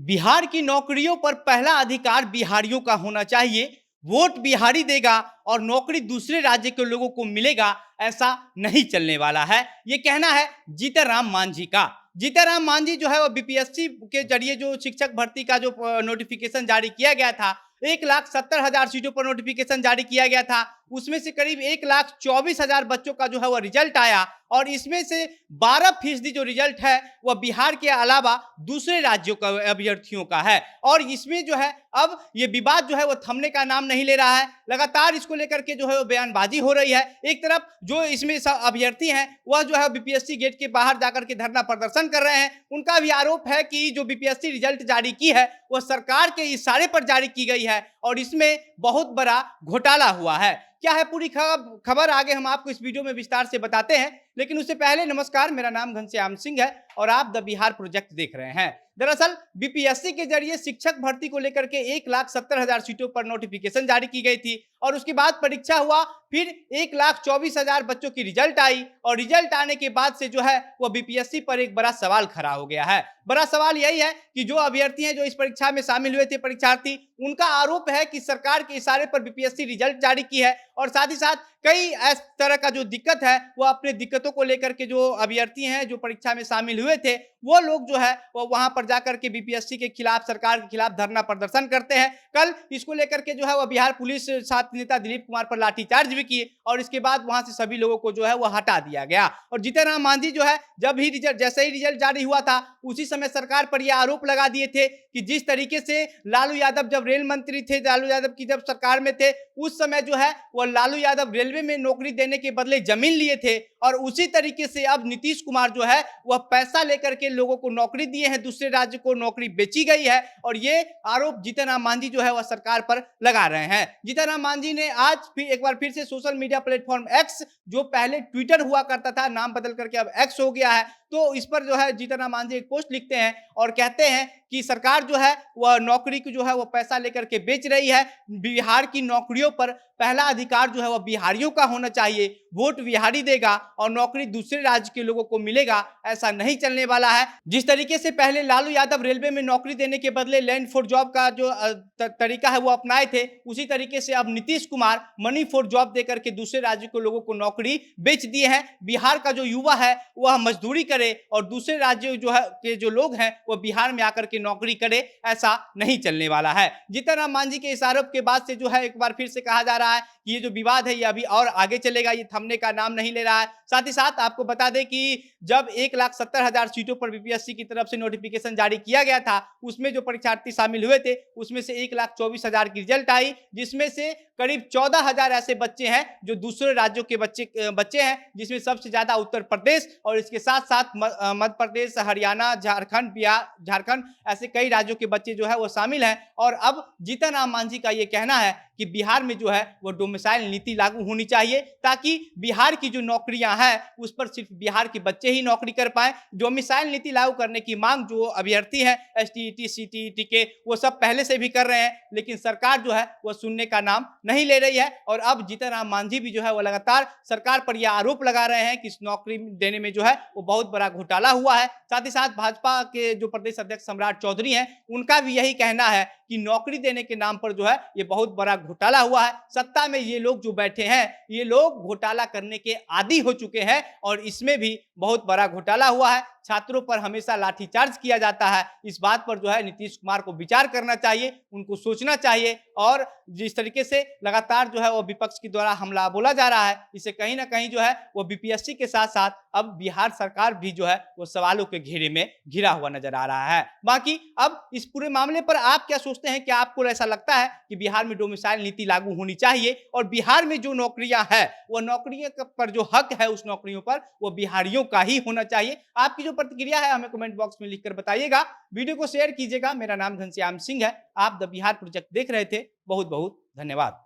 बिहार की नौकरियों पर पहला अधिकार बिहारियों का होना चाहिए। वोट बिहारी देगा और नौकरी दूसरे राज्य के लोगों को मिलेगा, ऐसा नहीं चलने वाला है। ये कहना है जीतनराम मांझी का। जीतनराम मांझी जो है वो बीपीएससी के जरिए जो शिक्षक भर्ती का जो नोटिफिकेशन जारी किया गया था, 1,70,000 सीटों पर नोटिफिकेशन जारी किया गया था। उसमें से करीब 1,24,000 बच्चों का जो है वो रिजल्ट आया और इसमें से 12% जो रिजल्ट है वह बिहार के अलावा दूसरे राज्यों का अभ्यर्थियों का है। और इसमें जो है अब ये विवाद जो है वो थमने का नाम नहीं ले रहा है। लगातार इसको लेकर के जो है वो बयानबाजी हो रही है। एक तरफ जो इसमें अभ्यर्थी हैं वह जो है बीपीएससी गेट के बाहर जाकर के धरना प्रदर्शन कर रहे हैं। उनका भी आरोप है कि जो बीपीएससी रिजल्ट जारी की है वह सरकार के इशारे पर जारी की गई है और इसमें बहुत बड़ा घोटाला हुआ है। क्या है पूरी खबर आगे हम आपको इस वीडियो में विस्तार से बताते हैं, लेकिन उससे पहले नमस्कार, मेरा नाम घनश्याम सिंह है और आप द बिहार प्रोजेक्ट देख रहे हैं। दरअसल बीपीएससी के जरिए शिक्षक भर्ती को लेकर के 1,70,000 सीटों पर नोटिफिकेशन जारी की गई थी और उसके बाद परीक्षा हुआ, फिर 1,24,000 बच्चों की रिजल्ट आई और रिजल्ट आने के बाद से जो है वह बीपीएससी पर एक बड़ा सवाल खड़ा हो गया है। बड़ा सवाल यही है कि जो अभ्यर्थी हैं, जो इस परीक्षा में शामिल हुए थे परीक्षार्थी, उनका आरोप है कि सरकार के इशारे पर बीपीएससी रिजल्ट जारी की है और साथ ही साथ कई इस तरह का जो दिक्कत है वो अपने दिक्कतों को लेकर के जो अभ्यर्थी हैं, जो परीक्षा में शामिल हुए थे, वो लोग जो है वो वहां पर जाकर के बीपीएससी के खिलाफ, सरकार के खिलाफ धरना प्रदर्शन करते हैं। कल इसको लेकर के जो है वो बिहार पुलिस छात्र नेता दिलीप कुमार पर लाठीचार्ज भी किए और इसके बाद वहां से सभी लोगों को जो है वो हटा दिया गया। और जीतनराम मांझी जो है जैसे ही रिजल्ट जारी हुआ था उसी समय सरकार पर यह आरोप लगा दिए थे कि जिस तरीके से लालू यादव जब रेल मंत्री थे, लालू यादव की जब सरकार में थे, उस समय जो है वो लालू यादव रेलवे में नौकरी देने के बदले जमीन लिए थे और उसी तरीके से अब नीतीश कुमार जो है वह पैसा लेकर के लोगों को नौकरी दिए हैं, दूसरे राज्य को नौकरी बेची गई है और ये आरोप जीतनराम मांझी जो है वह सरकार पर लगा रहे हैं। जीतनराम मांझी ने आज फिर एक बार फिर से सोशल मीडिया प्लेटफॉर्म एक्स, जो पहले ट्विटर हुआ करता था, नाम बदल करके अब एक्स हो गया है, तो इस पर जो है जीतनराम मांझी एक पोस्ट लिखते हैं और कहते हैं कि सरकार जो है वह नौकरी को जो है वो पैसा लेकर के बेच रही है। बिहार की नौकरियों पर पहला अधिकार जो है वह बिहारियों का होना चाहिए। वोट बिहारी देगा और नौकरी दूसरे राज्य के लोगों को मिलेगा, ऐसा नहीं चलने वाला है। जिस तरीके से पहले लालू यादव रेलवे में नौकरी देने के बदले लैंड फॉर जॉब का जो तरीका है वो अपनाए थे, उसी तरीके से अब Nitish Kumar money for job देकर के दूसरे राज्य के लोगों को नौकरी बेच दिए हैं। बिहार का जो युवा है वह मजदूरी करे और दूसरे राज्यों जो है के जो लोग हैं वो बिहार में आकर के नौकरी करे, ऐसा नहीं चलने वाला है। जीतनराम मांझी के इस आरोप के बाद से जो है एक बार फिर से कहा जा रहा है कि ये जो विवाद है ये अभी और आगे चलेगा, ये थमने का नाम नहीं ले रहा है। साथ ही साथ आपको बता दें कि जब 1,70,000 सीटों पर बीपीएससी की तरफ से नोटिफिकेशन जारी किया गया था, उसमें जो परीक्षार्थी शामिल हुए थे उसमें से 1,24,000 की रिजल्ट आई, जिसमें से करीब 14,000 ऐसे बच्चे हैं जो दूसरे राज्यों के बच्चे हैं, जिसमें सबसे ज्यादा उत्तर प्रदेश और इसके साथ साथ मध्य प्रदेश, हरियाणा, झारखंड, बिहार, झारखंड, ऐसे कई राज्यों के बच्चे जो है वो शामिल हैं। और अब जीतनराम मांझी का ये कहना है कि बिहार में जो है वो डोमिसाइल नीति लागू होनी चाहिए ताकि बिहार की जो नौकरियां हैं उस पर सिर्फ बिहार के बच्चे ही नौकरी कर पाए। डोमिसाइल नीति लागू करने की मांग जो अभ्यर्थी हैं एसटीईटी, सीटीईटी के, वो सब पहले से भी कर रहे हैं, लेकिन सरकार जो है वो सुनने का नाम नहीं ले रही है। और अब जीतनराम मांझी भी जो है वो लगातार सरकार पर यह आरोप लगा रहे हैं कि इस नौकरी देने में जो है वो बहुत बड़ा घोटाला हुआ है। साथ ही साथ भाजपा के जो प्रदेश अध्यक्ष सम्राट चौधरी हैं, उनका भी यही कहना है कि नौकरी देने के नाम पर जो है ये बहुत बड़ा घोटाला हुआ है। सत्ता में ये लोग जो बैठे हैं, ये लोग घोटाला करने के आदी हो चुके हैं और इसमें भी बहुत बड़ा घोटाला हुआ है। छात्रों पर हमेशा लाठीचार्ज किया जाता है। इस बात पर जो है नीतीश कुमार को विचार करना चाहिए, उनको सोचना चाहिए। और जिस तरीके से लगातार जो है वो विपक्ष के द्वारा हमला बोला जा रहा है, इससे कहीं ना कहीं जो है वो बीपीएससी के साथ साथ अब बिहार सरकार भी जो है वो सवालों के घेरे में घिरा हुआ नजर आ रहा है। बाकी अब इस पूरे मामले पर आप क्या सोचते हैं? क्या आपको ऐसा लगता है कि बिहार में डोमिसाइल नीति लागू होनी चाहिए और बिहार में जो नौकरियां हैं वो नौकरियों पर जो हक है उस नौकरियों पर वो बिहारियों का ही होना चाहिए? आपकी जो प्रतिक्रिया है हमें कमेंट बॉक्स में लिखकर बताइएगा। वीडियो को शेयर कीजिएगा। मेरा नाम घनश्याम सिंह है, आप द बिहार प्रोजेक्ट देख रहे थे। बहुत बहुत धन्यवाद।